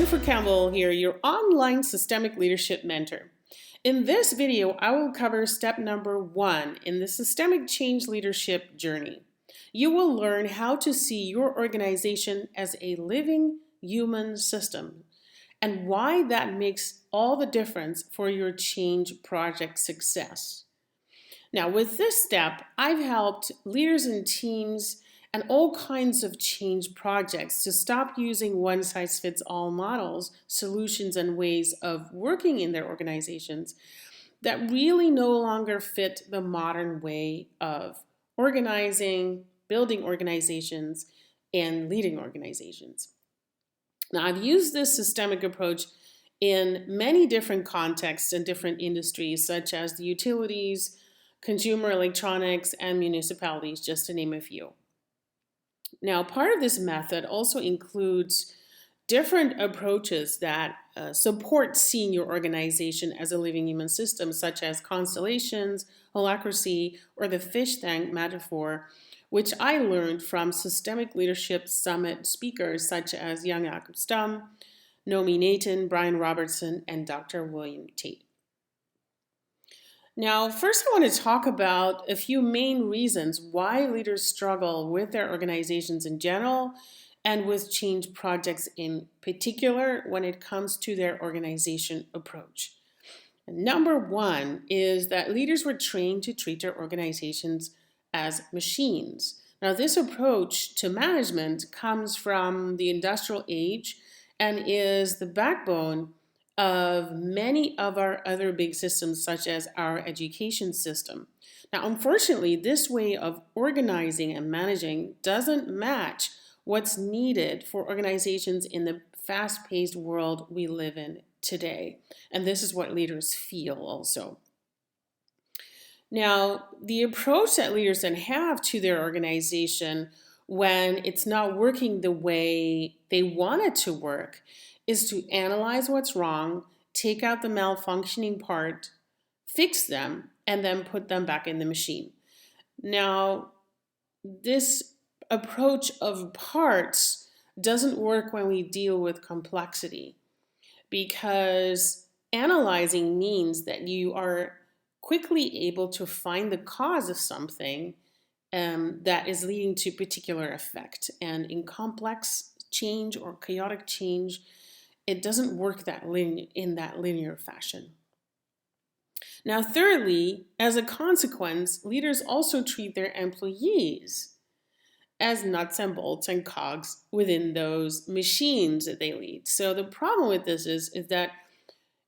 Jennifer Campbell here, your online systemic leadership mentor. In this video, I will cover step number 1 in the systemic change leadership journey. You will learn how to see your organization as a living human system and why that makes all the difference for your change project success. Now, with this step, I've helped leaders and teams and all kinds of change projects to stop using one-size-fits-all models, solutions, and ways of working in their organizations that really no longer fit the modern way of organizing, building organizations, and leading organizations. Now, I've used this systemic approach in many different contexts and different industries, such as the utilities, consumer electronics, and municipalities, just to name a few. Now, part of this method also includes different approaches that support seeing your organization as a living human system, such as constellations, holacracy, or the fish tank metaphor, which I learned from Systemic Leadership Summit speakers such as Jan Jakob Stam, Nomi Nathan, Brian Robertson, and Dr. William Tate. Now, first I want to talk about a few main reasons why leaders struggle with their organizations in general and with change projects in particular when it comes to their organization approach. And number 1 is that leaders were trained to treat their organizations as machines. Now, this approach to management comes from the industrial age and is the backbone of many of our other big systems, such as our education system. Now, unfortunately, this way of organizing and managing doesn't match what's needed for organizations in the fast-paced world we live in today. And this is what leaders feel also. Now, the approach that leaders then have to their organization when it's not working the way they want it to work is to analyze what's wrong, take out the malfunctioning part, fix them, and then put them back in the machine. Now, this approach of parts doesn't work when we deal with complexity, because analyzing means that you are quickly able to find the cause of something that is leading to particular effect. And in complex change or chaotic change, it doesn't work in that linear fashion. Now, thirdly, as a consequence, leaders also treat their employees as nuts and bolts and cogs within those machines that they lead. So the problem with this is that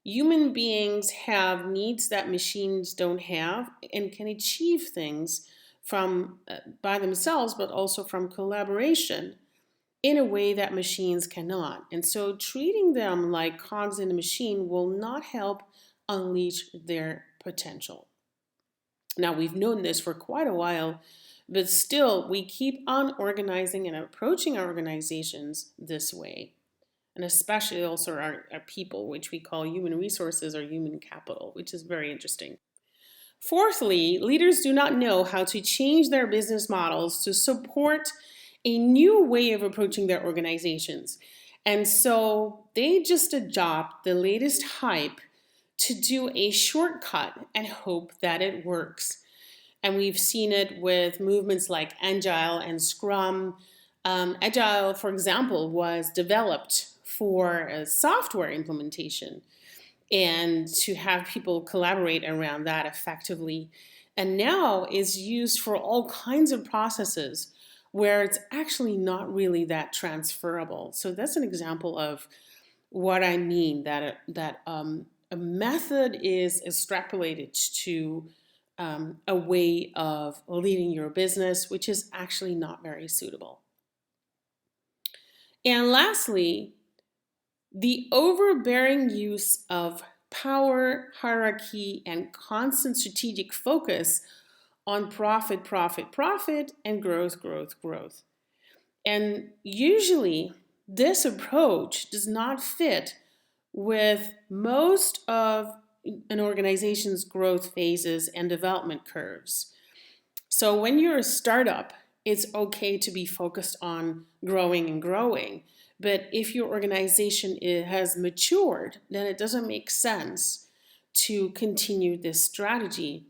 human beings have needs that machines don't have and can achieve things from by themselves, but also from collaboration in a way that machines cannot. And so treating them like cogs in a machine will not help unleash their potential. Now, we've known this for quite a while, but still we keep on organizing and approaching our organizations this way. And especially also our people, which we call human resources or human capital, which is very interesting. Fourthly, leaders do not know how to change their business models to support a new way of approaching their organizations. And so they just adopt the latest hype to do a shortcut and hope that it works. And we've seen it with movements like Agile and Scrum. Agile, for example, was developed for a software implementation and to have people collaborate around that effectively. And now is used for all kinds of processes where it's actually not really that transferable. So that's an example of what I mean, that a method is extrapolated to a way of leading your business, which is actually not very suitable. And lastly, the overbearing use of power, hierarchy, and constant strategic focus on profit, profit, profit, and growth, growth, growth. And usually, this approach does not fit with most of an organization's growth phases and development curves. So when you're a startup, it's okay to be focused on growing and growing. But if your organization has matured, then it doesn't make sense to continue this strategy.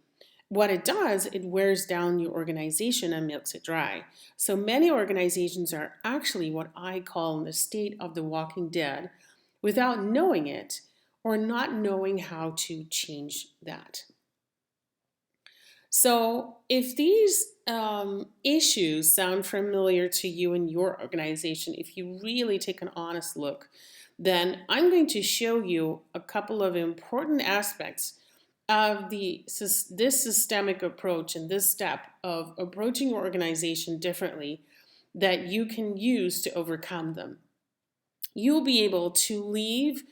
What it does, it wears down your organization and milks it dry. So many organizations are actually what I call in the state of the walking dead without knowing it or not knowing how to change that. So, if these issues sound familiar to you in your organization, if you really take an honest look, then I'm going to show you a couple of important aspects of this systemic approach and this step of approaching your organization differently that you can use to overcome them. You'll be able to leave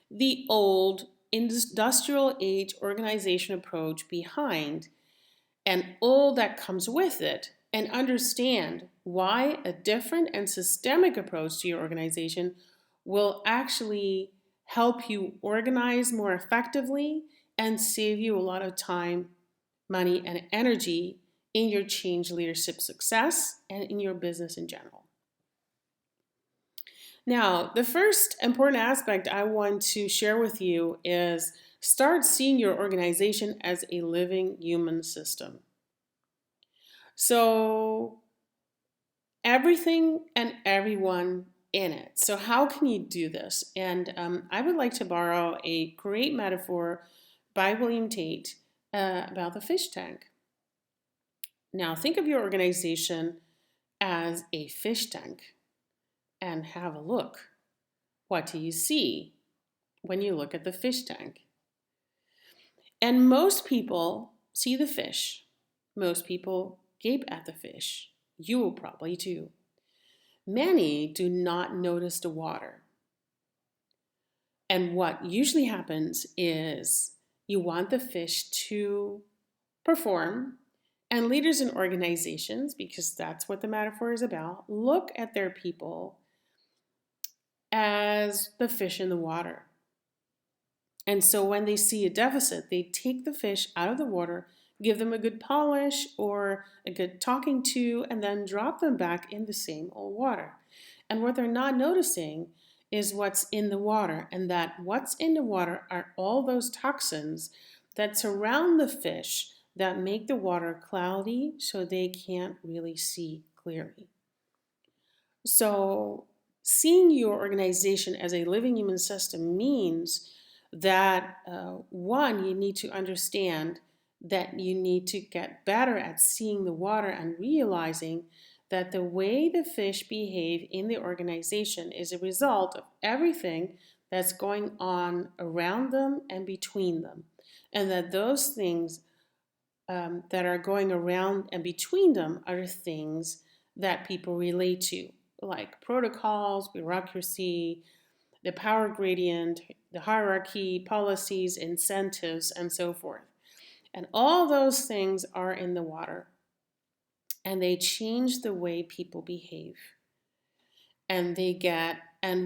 the old industrial age organization approach behind and all that comes with it, and understand why a different and systemic approach to your organization will actually help you organize more effectively and save you a lot of time, money, and energy in your change leadership success and in your business in general. Now, the first important aspect I want to share with you is start seeing your organization as a living human system. So, everything and everyone in it. So, how can you do this? And I would like to borrow a great metaphor by William Tate about the fish tank. Now, think of your organization as a fish tank and have a look. What do you see when you look at the fish tank? And most people see the fish. Most people gape at the fish. You will probably too. Many do not notice the water. And what usually happens is you want the fish to perform, and leaders in organizations, because that's what the metaphor is about, look at their people as the fish in the water. And so when they see a deficit, they take the fish out of the water, give them a good polish or a good talking to, and then drop them back in the same old water. And what they're not noticing is what's in the water, and that what's in the water are all those toxins that surround the fish that make the water cloudy so they can't really see clearly. So, seeing your organization as a living human system means that one, you need to understand that you need to get better at seeing the water and realizing that the way the fish behave in the organization is a result of everything that's going on around them and between them. And that those things that are going around and between them are things that people relate to, like protocols, bureaucracy, the power gradient, the hierarchy, policies, incentives, and so forth. And all those things are in the water, and they change the way people behave. And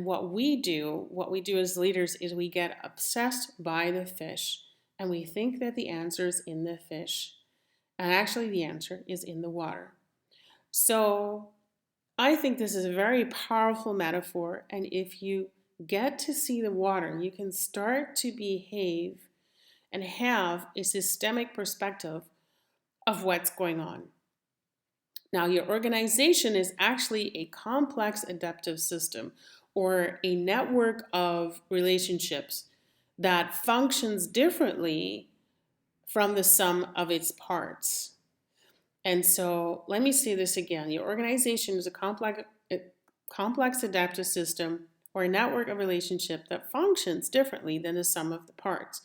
what we do as leaders is we get obsessed by the fish, and we think that the answer is in the fish. And actually the answer is in the water. So I think this is a very powerful metaphor, and if you get to see the water, you can start to behave and have a systemic perspective of what's going on. Now, your organization is actually a complex adaptive system or a network of relationships that functions differently from the sum of its parts. And so let me say this again. Your organization is a complex adaptive system or a network of relationship that functions differently than the sum of the parts.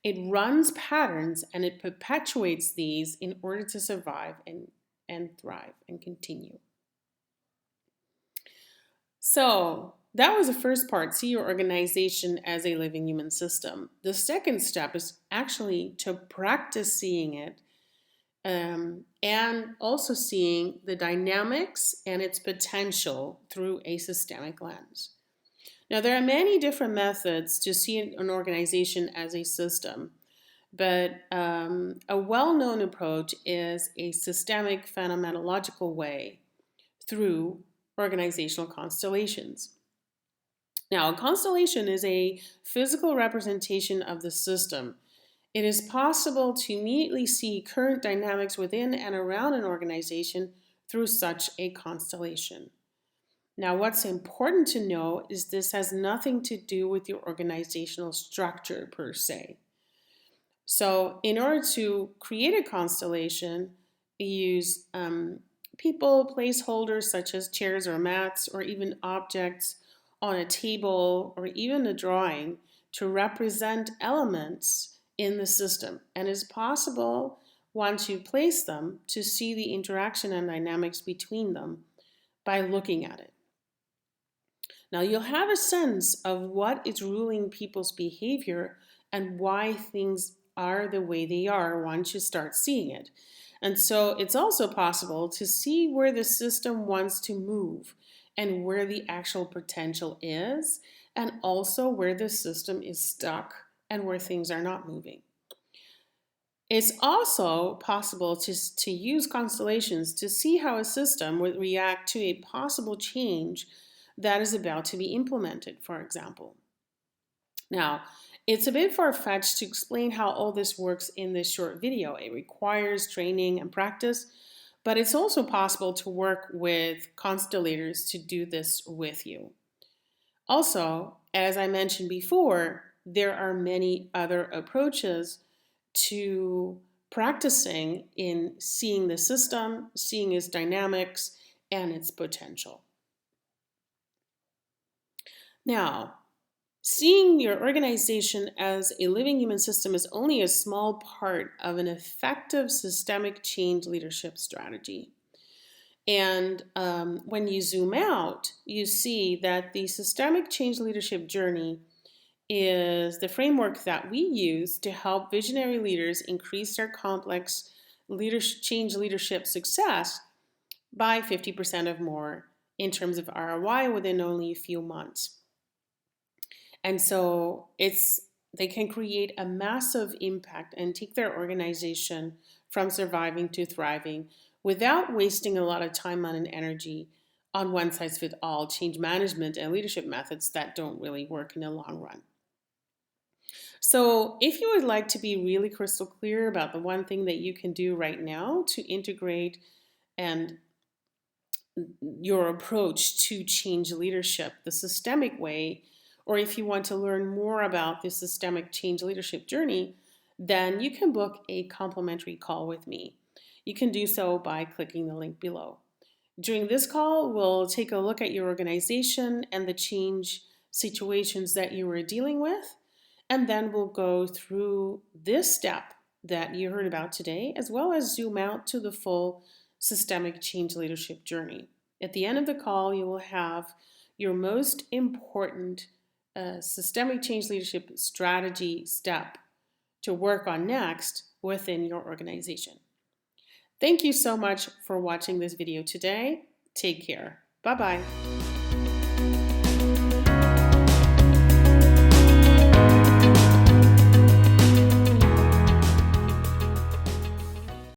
It runs patterns and it perpetuates these in order to survive and thrive and continue. So that was the first part, see your organization as a living human system. The second step is actually to practice seeing it and also seeing the dynamics and its potential through a systemic lens. Now, there are many different methods to see an organization as a system, but a well-known approach is a systemic phenomenological way through organizational constellations. Now, a constellation is a physical representation of the system. It is possible to immediately see current dynamics within and around an organization through such a constellation. Now, what's important to know is this has nothing to do with your organizational structure per se. So, in order to create a constellation, you use people, placeholders such as chairs or mats, or even objects on a table or even a drawing to represent elements in the system. And it's possible, once you place them, to see the interaction and dynamics between them by looking at it. Now, you'll have a sense of what is ruling people's behavior and why things are the way they are once you start seeing it. And so it's also possible to see where the system wants to move and where the actual potential is, and also where the system is stuck and where things are not moving. It's also possible to use constellations to see how a system would react to a possible change that is about to be implemented, for example. Now, it's a bit far-fetched to explain how all this works in this short video. It requires training and practice, but it's also possible to work with constellators to do this with you. Also, as I mentioned before, there are many other approaches to practicing in seeing the system, seeing its dynamics, and its potential. Now, seeing your organization as a living human system is only a small part of an effective systemic change leadership strategy. And when you zoom out, you see that the systemic change leadership journey is the framework that we use to help visionary leaders increase their complex change leadership success by 50% or more in terms of ROI within only a few months. And so they can create a massive impact and take their organization from surviving to thriving without wasting a lot of time, money, and energy on one-size-fits-all change management and leadership methods that don't really work in the long run. So if you would like to be really crystal clear about the one thing that you can do right now to integrate and your approach to change leadership the systemic way, or if you want to learn more about the systemic change leadership journey, then you can book a complimentary call with me. You can do so by clicking the link below. During this call, we'll take a look at your organization and the change situations that you are dealing with, and then we'll go through this step that you heard about today, as well as zoom out to the full systemic change leadership journey. At the end of the call, you will have your most important systemic change leadership strategy step to work on next within your organization. Thank you so much for watching this video today. Take care. Bye-bye.